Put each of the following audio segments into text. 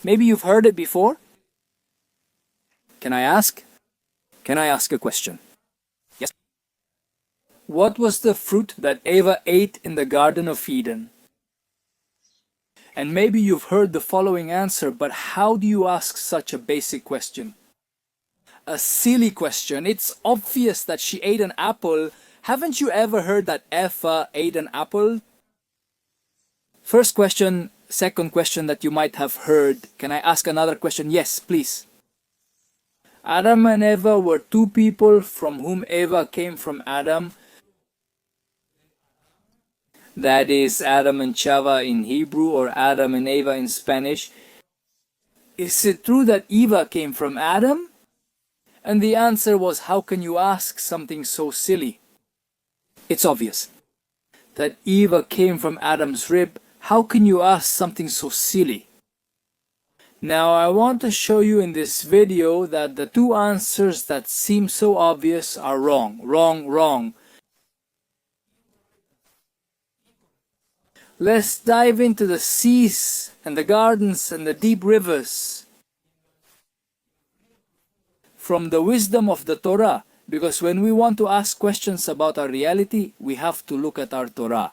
Maybe you've heard it before. Can I ask? Can I ask a question? Yes. What was the fruit that Eva ate in the Garden of Eden? And maybe you've heard the following answer, but how do you ask such a basic question? A silly question. It's obvious that she ate an apple. Haven't you ever heard that Eva ate an apple? First question, second question that you might have heard. Can I ask another question? Yes, please. Adam and Eva were two people from whom Eva came from Adam. That is Adam and Chava in Hebrew, or Adam and Eva in Spanish. Is it true that Eva came from Adam? And the answer was, how can you ask something so silly? It's obvious that Eva came from Adam's rib. How can you ask something so silly? Now I want to show you in this video that the two answers that seem so obvious are wrong. Wrong. Let's dive into the seas and the gardens and the deep rivers from the wisdom of the Torah, because when we want to ask questions about our reality, we have to look at our Torah.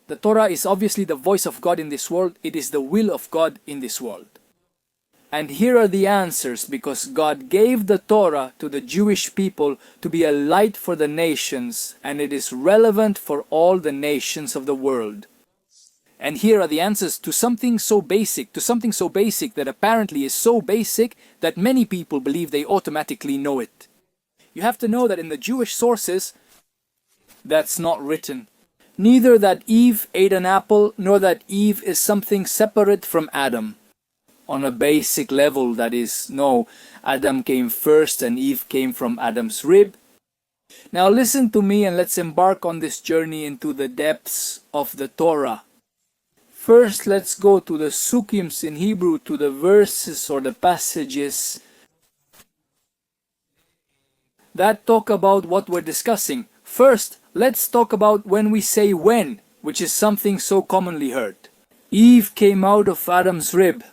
The Torah is obviously the voice of God in this world. It is the will of God in this world. And here are the answers, because God gave the Torah to the Jewish people to be a light for the nations, and it is relevant for all the nations of the world. And here are the answers to something so basic, that apparently is so basic that many people believe they automatically know it. You have to know that in the Jewish sources, that's not written. Neither that Eve ate an apple, nor that Eve is something separate from Adam. On a basic level, that is, no, Adam came first and Eve came from Adam's rib. Now listen to me and let's embark on this journey into the depths of the Torah. First, let's go to the sukims in Hebrew, to the verses or the passages that talk about what we're discussing. First, let's talk about when we say when, which is something so commonly heard. Eve came out of Adam's rib.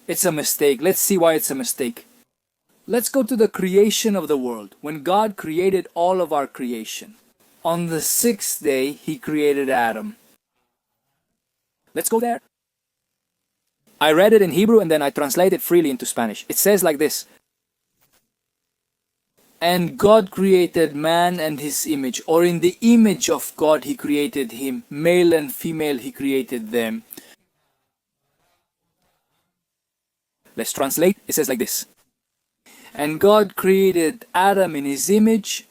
It's a mistake. Let's see why it's a mistake. Let's go to the creation of the world, when God created all of our creation. On the sixth day, He created Adam. Let's go there. I read it in Hebrew and then I translate it freely into Spanish. It says like this. And God created man and his image, or in the image of God He created him. Male and female He created them. Let's translate. It says like this. And God created Adam in His image.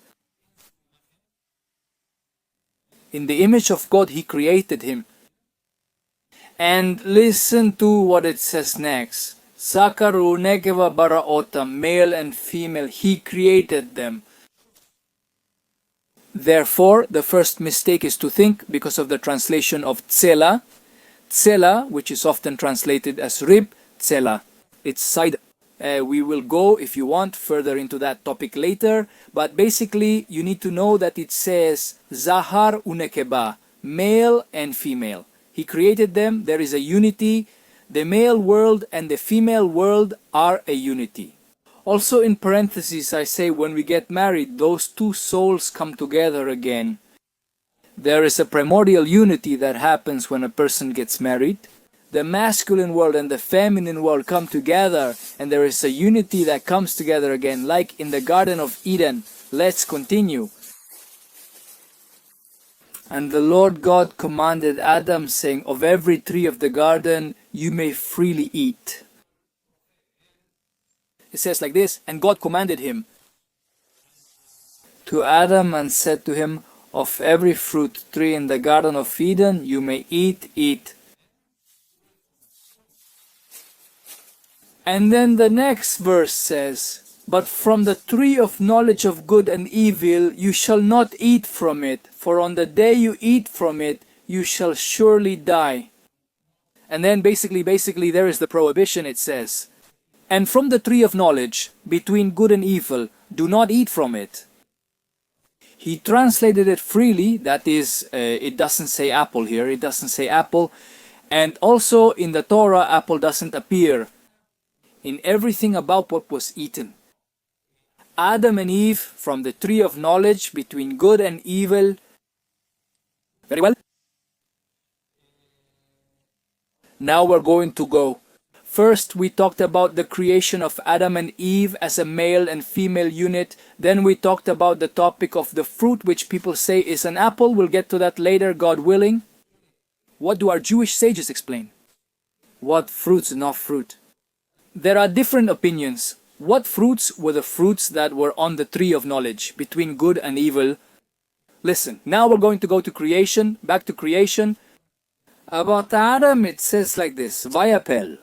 In the image of God He created him. And listen to what it says next. Sakaru nekeva baraotam, male and female, He created them. Therefore, the first mistake is to think, because of the translation of tsela, which is often translated as rib, tsela. It's side. We will go, if you want, further into that topic later. But basically, you need to know that it says Zahar unekeba, male and female. He created them. There is a unity. The male world and the female world are a unity. Also in parentheses, I say when we get married, those two souls come together again. There is a primordial unity that happens when a person gets married. The masculine world and the feminine world come together, and there is a unity that comes together again, like in the Garden of Eden. Let's continue. And the Lord God commanded Adam, saying, of every tree of the garden you may freely eat. It says like this, and God commanded him to Adam and said to him, of every fruit tree in the Garden of Eden you may eat. And then the next verse says, but from the tree of knowledge of good and evil you shall not eat from it, for on the day you eat from it you shall surely die. And then basically there is the prohibition. It says, and from the tree of knowledge between good and evil, do not eat from it. He translated it freely, that is, it doesn't say apple here, it doesn't say apple. And also in the Torah, apple doesn't appear in everything about what was eaten. Adam and Eve from the tree of knowledge between good and evil. Very well. Now we're going to go. First, we talked about the creation of Adam and Eve as a male and female unit. Then we talked about the topic of the fruit, which people say is an apple. We'll get to that later, God willing. What do our Jewish sages explain? What fruits and not fruit? There are different opinions. What fruits were the fruits that were on the tree of knowledge between good and evil? Listen, now we're going to go to creation, back to creation. About Adam, it says like this, Vayapel.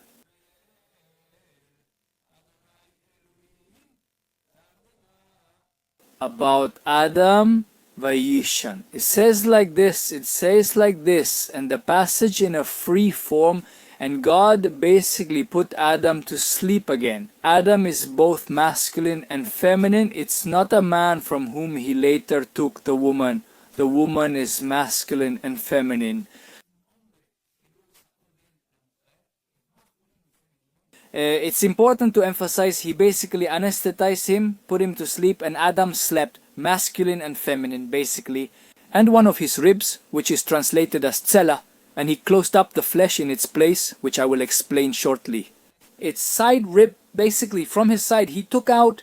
About Adam, Vayishan. It says like this, and the passage in a free form, and God basically put Adam to sleep again. Adam is both masculine and feminine. It's not a man from whom he later took the woman. The woman is masculine and feminine. It's important to emphasize he basically anesthetized him, put him to sleep, and Adam slept, masculine and feminine basically. And one of his ribs, which is translated as tsela, and he closed up the flesh in its place, which I will explain shortly. Its side rib, basically from his side, he took out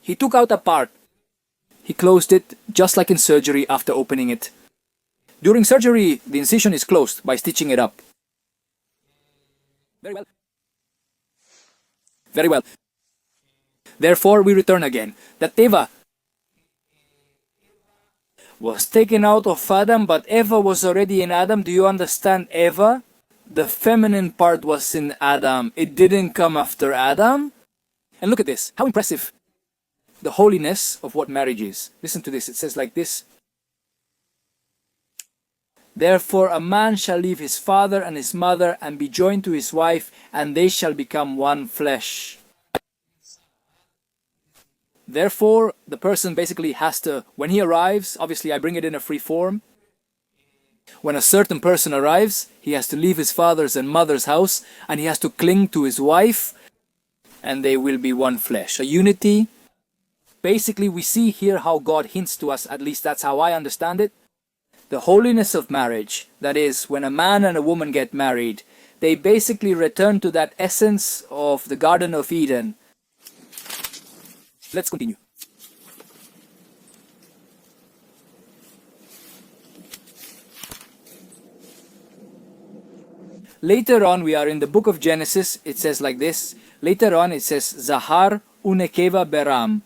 a part. He closed it just like in surgery after opening it. During surgery, the incision is closed by stitching it up. Very well. Very well. Therefore, we return again. The teva was taken out of Adam, but Eva was already in Adam. Do you understand Eva? The feminine part was in Adam. It didn't come after Adam. And look at this. How impressive. The holiness of what marriage is. Listen to this. It says like this. Therefore a man shall leave his father and his mother and be joined to his wife, and they shall become one flesh. Therefore, the person basically has to, when he arrives, obviously I bring it in a free form. When a certain person arrives, he has to leave his father's and mother's house, and he has to cling to his wife, and they will be one flesh. A unity. Basically, we see here how God hints to us, at least that's how I understand it. The holiness of marriage, that is, when a man and a woman get married, they basically return to that essence of the Garden of Eden. Let's continue. Later on, we are in the book of Genesis. It says like this. Later on, it says, Zahar unekeva beram.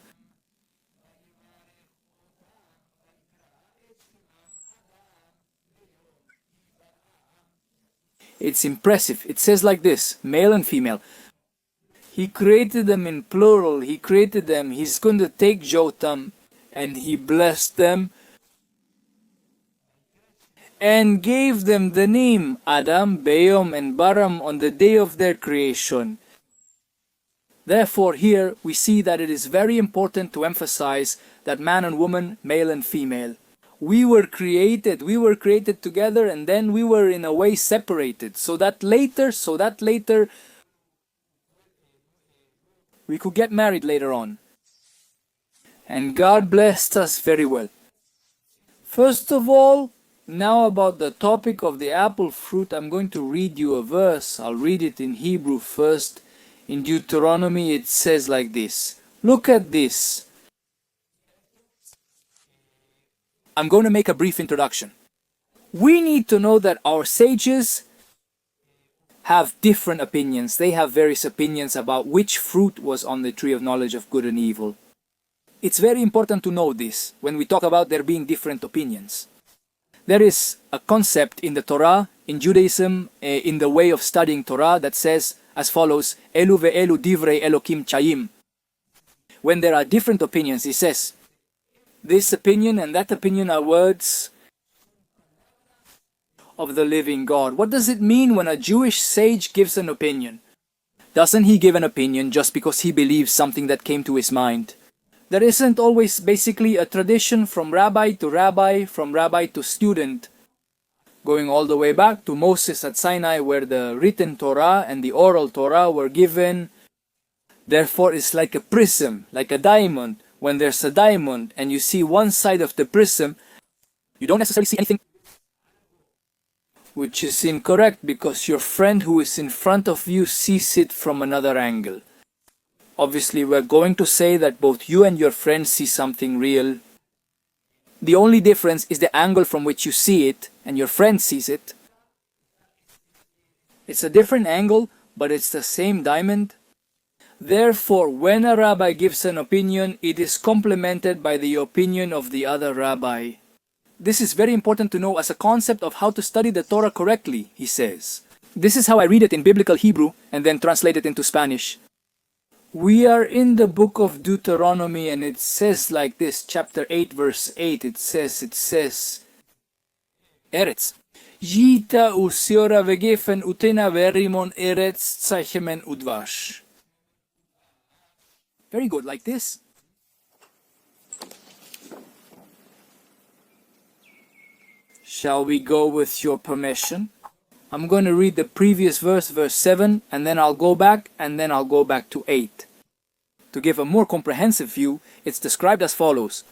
It's impressive. It says like this, male and female. He created them in plural. He created them. He's going to take Jotam, and he blessed them and gave them the name Adam, Beom, and Baram on the day of their creation. Therefore, here we see that it is very important to emphasize that man and woman, male and female, we were created together, and then we were in a way separated, so that later we could get married later on. And God blessed us very well. First of all, now about the topic of the apple fruit, I'm going to read you a verse. I'll read it in Hebrew first. In Deuteronomy it says like this. Look at this. I'm going to make a brief introduction. We need to know that our sages have different opinions. They have various opinions about which fruit was on the tree of knowledge of good and evil. It's very important to know this when we talk about there being different opinions. There is a concept in the Torah, in Judaism, in the way of studying Torah that says as follows, Elu ve'elu divrei Elokim chayim. When there are different opinions, he says, this opinion and that opinion are words of the living God. What does it mean when a Jewish sage gives an opinion? Doesn't he give an opinion just because he believes something that came to his mind? There isn't always basically a tradition from rabbi to rabbi, from rabbi to student. going all the way back to Moses at Sinai, where the written Torah and the oral Torah were given. Therefore, it's like a prism, like a diamond. When there's a diamond and you see one side of the prism, you don't necessarily see anything, which is incorrect, because your friend who is in front of you sees it from another angle. Obviously, we're going to say that both you and your friend see something real. The only difference is the angle from which you see it and your friend sees it. It's a different angle, but it's the same diamond. Therefore, when a rabbi gives an opinion, it is complemented by the opinion of the other rabbi. This is very important to know as a concept of how to study the Torah correctly, he says. This is how I read it in biblical Hebrew and then translate it into Spanish. We are in the book of Deuteronomy, and it says like this, chapter 8, verse 8, it says, Eretz. Jita usiora vegefen utena verimon eretz tzachemen udvash. Very good, like this. Shall we go with your permission? I'm going to read the previous verse, verse 7, and then I'll go back, and then I'll go back to 8. To give a more comprehensive view, it's described as follows.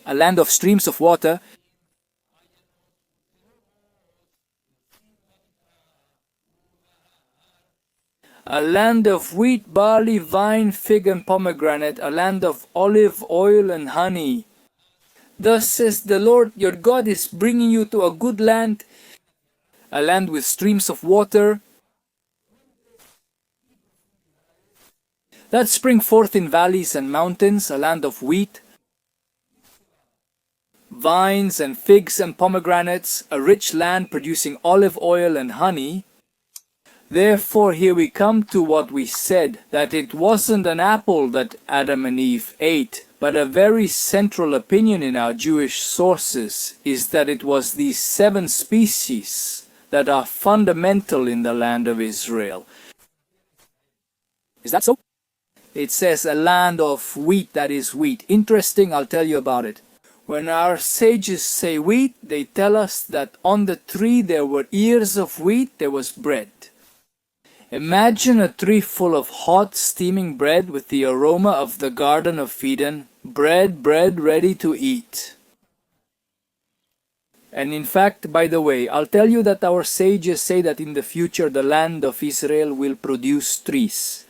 A land of streams of water, a land of wheat, barley, vine, fig, and pomegranate, a land of olive oil and honey. Thus says the Lord your God is bringing you to a good land, a land with streams of water that spring forth in valleys and mountains, a land of wheat, vines and figs and pomegranates, a rich land producing olive oil and honey. Therefore, here we come to what we said, that it wasn't an apple that Adam and Eve ate, but a very central opinion in our Jewish sources is that it was these 7 species that are fundamental in the land of Israel. Is that so? It says a land of wheat, that is wheat. Interesting, I'll tell you about it. When our sages say wheat, they tell us that on the tree there were ears of wheat, there was bread. Imagine a tree full of hot, steaming bread with the aroma of the Garden of Eden. Bread ready to eat. And in fact, by the way, I'll tell you that our sages say that in the future the land of Israel will produce trees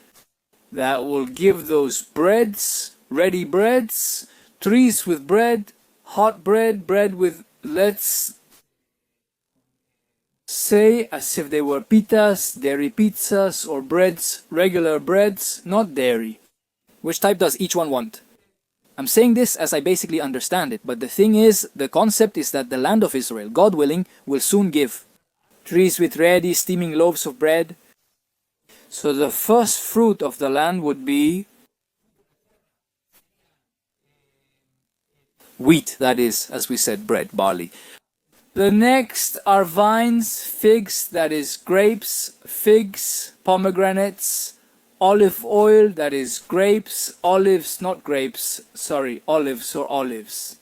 that will give those breads, ready breads, trees with bread, hot bread, bread with, let's say, as if they were pitas, dairy pizzas, or breads, regular breads, not dairy. Which type does each one want? I'm saying this as I basically understand it, but the thing is, the concept is that the land of Israel, God willing, will soon give trees with ready steaming loaves of bread. So the first fruit of the land would be wheat, that is, as we said, bread, barley. The next are vines, figs, that is grapes, figs, pomegranates, olive oil, that is grapes, olives, not grapes, sorry, olives or olives.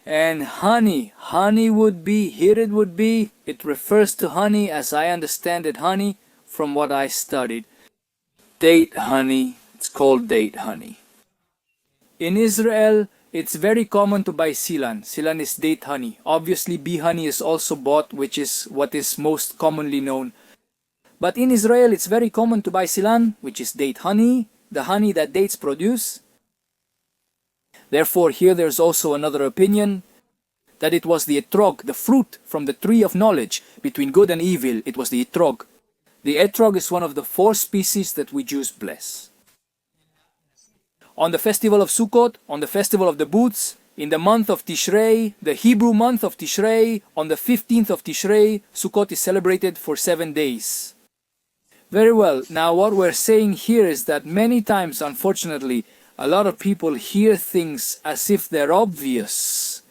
And honey, honey would be, here it would be, it refers to honey as I understand it, honey, from what I studied. Date honey, it's called date honey. In Israel, it's very common to buy silan. Silan is date honey. Obviously, bee honey is also bought, which is what is most commonly known. But in Israel, it's very common to buy silan, which is date honey, the honey that dates produce. Therefore, here there's also another opinion, that it was the etrog, the fruit from the tree of knowledge, between good and evil. It was the etrog. The etrog is one of the 4 species that we Jews bless. On the festival of Sukkot, on the festival of the booths, in the month of Tishrei, the Hebrew month of Tishrei, on the 15th of Tishrei, Sukkot is celebrated for 7 days. Very well, now what we're saying here is that many times, unfortunately, a lot of people hear things as if they're obvious.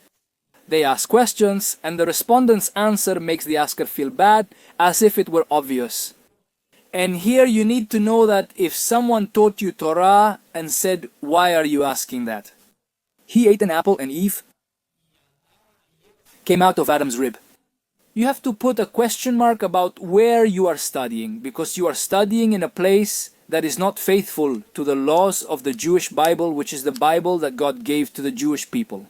They ask questions, and the respondent's answer makes the asker feel bad, as if it were obvious. And here you need to know that if someone taught you Torah and said, why are you asking that? He ate an apple and Eve came out of Adam's rib. You have to put a question mark about where you are studying, because you are studying in a place that is not faithful to the laws of the Jewish Bible, which is the Bible that God gave to the Jewish people.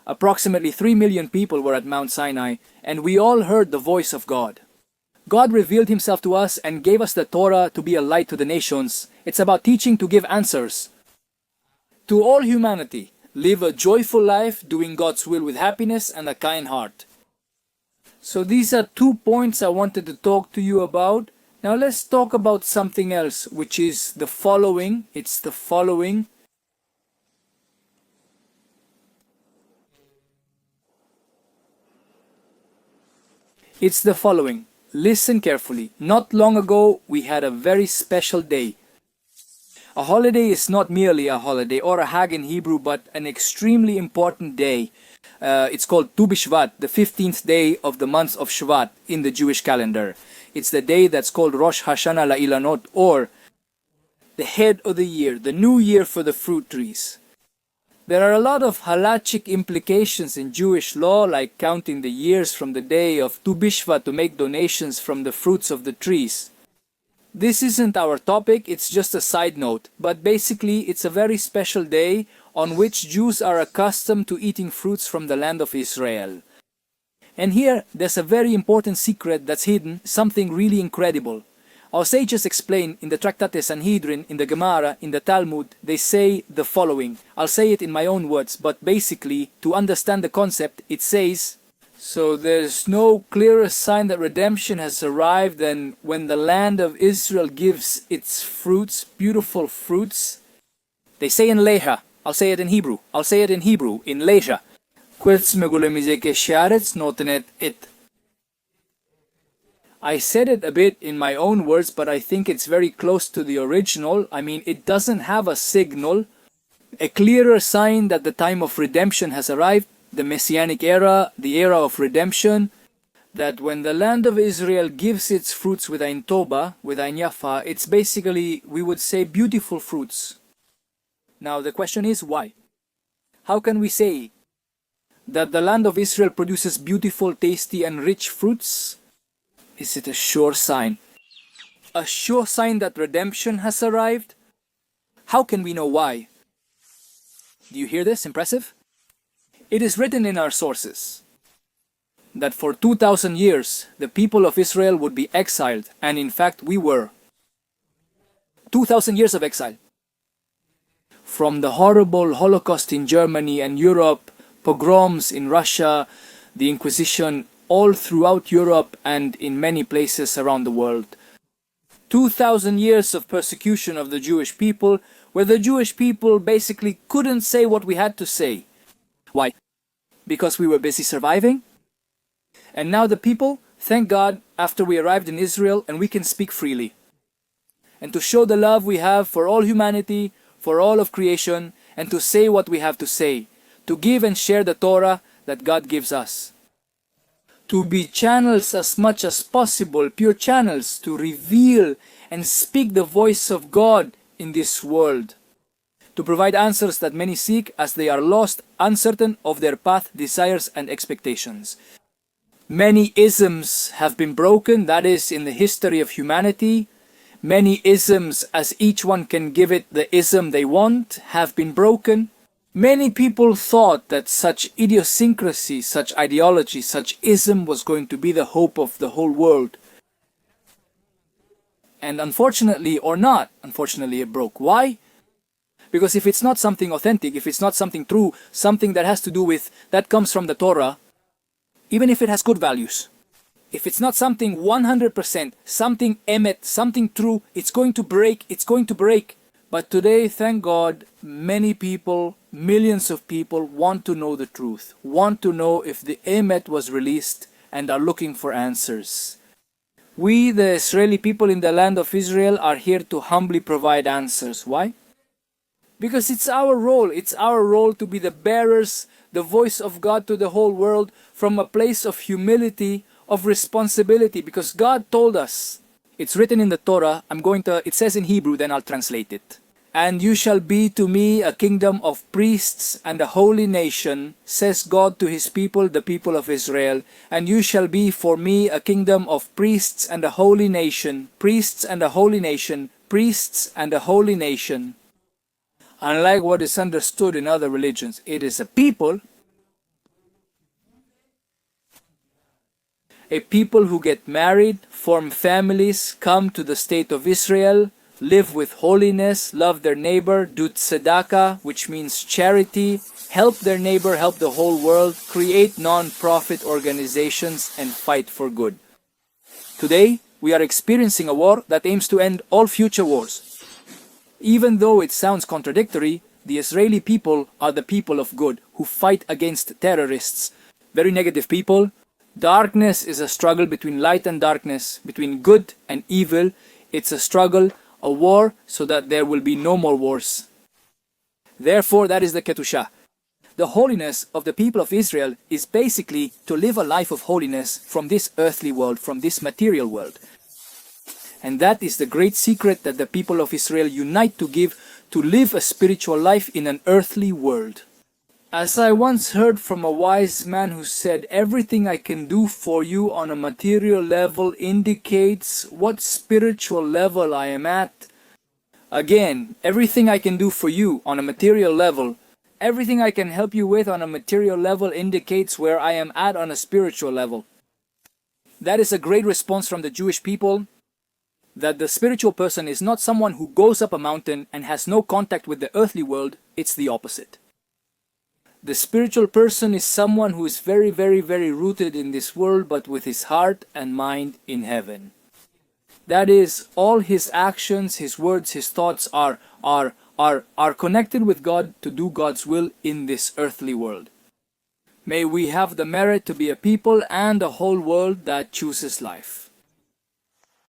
Approximately 3 million people were at Mount Sinai, and we all heard the voice of God. God revealed himself to us and gave us the Torah to be a light to the nations. It's about teaching to give answers to all humanity. Live a joyful life, doing God's will with happiness and a kind heart. So these are 2 points I wanted to talk to you about. Now let's talk about something else, which is the following. It's the following. It's the following. Listen carefully. Not long ago, we had a very special day. A holiday is not merely a holiday or a Hag in Hebrew, but an extremely important day. It's called Tu Bishvat, the 15th day of the month of Shvat in the Jewish calendar. It's the day that's called Rosh Hashanah La'ilanot, or the head of the year, the new year for the fruit trees. There are a lot of halachic implications in Jewish law, like counting the years from the day of Tu Bishvat to make donations from the fruits of the trees. This isn't our topic, it's just a side note, but basically it's a very special day on which Jews are accustomed to eating fruits from the land of Israel. And here there's a very important secret that's hidden, something really incredible. Our sages explain in the Tractate Sanhedrin, in the Gemara, in the Talmud, they say the following. I'll say it in my own words, but basically, to understand the concept, it says, so there's no clearer sign that redemption has arrived than when the land of Israel gives its fruits, beautiful fruits. They say in Leha, I'll say it in Hebrew, in Leha. I said it a bit in my own words, but I think it's very close to the original. I mean, it doesn't have a signal, a clearer sign that the time of redemption has arrived, the Messianic era, the era of redemption, that when the land of Israel gives its fruits with Ein Toba, with Ein Yafa, it's basically, we would say, beautiful fruits. Now the question is, why? How can we say that the land of Israel produces beautiful, tasty and rich fruits? Is it a sure sign? A sure sign that redemption has arrived? How can we know why? Do you hear this? Impressive? It is written in our sources that for 2,000 years the people of Israel would be exiled, and in fact we were. 2,000 years of exile. From the horrible Holocaust in Germany and Europe, pogroms in Russia, the Inquisition all throughout Europe and in many places around the world. 2,000 years of persecution of the Jewish people, where the Jewish people basically couldn't say what we had to say. Why? Because we were busy surviving? And now the people, thank God, after we arrived in Israel, and we can speak freely. And to show the love we have for all humanity, for all of creation, and to say what we have to say, to give and share the Torah that God gives us. To be channels as much as possible, pure channels, to reveal and speak the voice of God in this world. To provide answers that many seek as they are lost, uncertain of their path, desires and expectations. Many isms have been broken, that is, in the history of humanity. Many isms, as each one can give it the ism they want, have been broken. Many people thought that such idiosyncrasy, such ideology, such ism was going to be the hope of the whole world. And unfortunately, or not, unfortunately it broke. Why? Because if it's not something authentic, if it's not something true, something that has to do with, that comes from the Torah, even if it has good values, if it's not something 100%, something emet, something true, it's going to break, it's going to break. But today, thank God, many people, millions of people want to know the truth, want to know if the emet was released and are looking for answers. We, the Israeli people in the land of Israel, are here to humbly provide answers. Why? Because it's our role to be the bearers, the voice of God to the whole world from a place of humility, of responsibility, because God told us, It's written in the Torah. It says in Hebrew, then I'll translate it. And you shall be to me a kingdom of priests and a holy nation, says God to his people, the people of Israel. And you shall be for me a kingdom of priests and a holy nation, priests and a holy nation, priests and a holy nation. Unlike what is understood in other religions, it is a people who get married, form families, come to the state of Israel, live with holiness, love their neighbor, do tzedakah, which means charity, help their neighbor, help the whole world, create non-profit organizations, and fight for good. Today, we are experiencing a war that aims to end all future wars. Even though it sounds contradictory, the Israeli people are the people of good who fight against terrorists, very negative people. Darkness is a struggle between light and darkness, between good and evil. It's a struggle, a war, so that there will be no more wars. Therefore, that is the Ketushah. The holiness of the people of Israel is basically to live a life of holiness from this earthly world, from this material world. And that is the great secret that the people of Israel unite to give, to live a spiritual life in an earthly world. As I once heard from a wise man who said, everything I can do for you on a material level indicates what spiritual level I am at. Again, everything I can do for you on a material level, everything I can help you with on a material level indicates where I am at on a spiritual level. That is a great response from the Jewish people, that the spiritual person is not someone who goes up a mountain and has no contact with the earthly world. It's the opposite. The spiritual person is someone who is very, very, very rooted in this world, but with his heart and mind in heaven. That is, all his actions, his words, his thoughts are connected with God to do God's will in this earthly world. May we have the merit to be a people and a whole world that chooses life.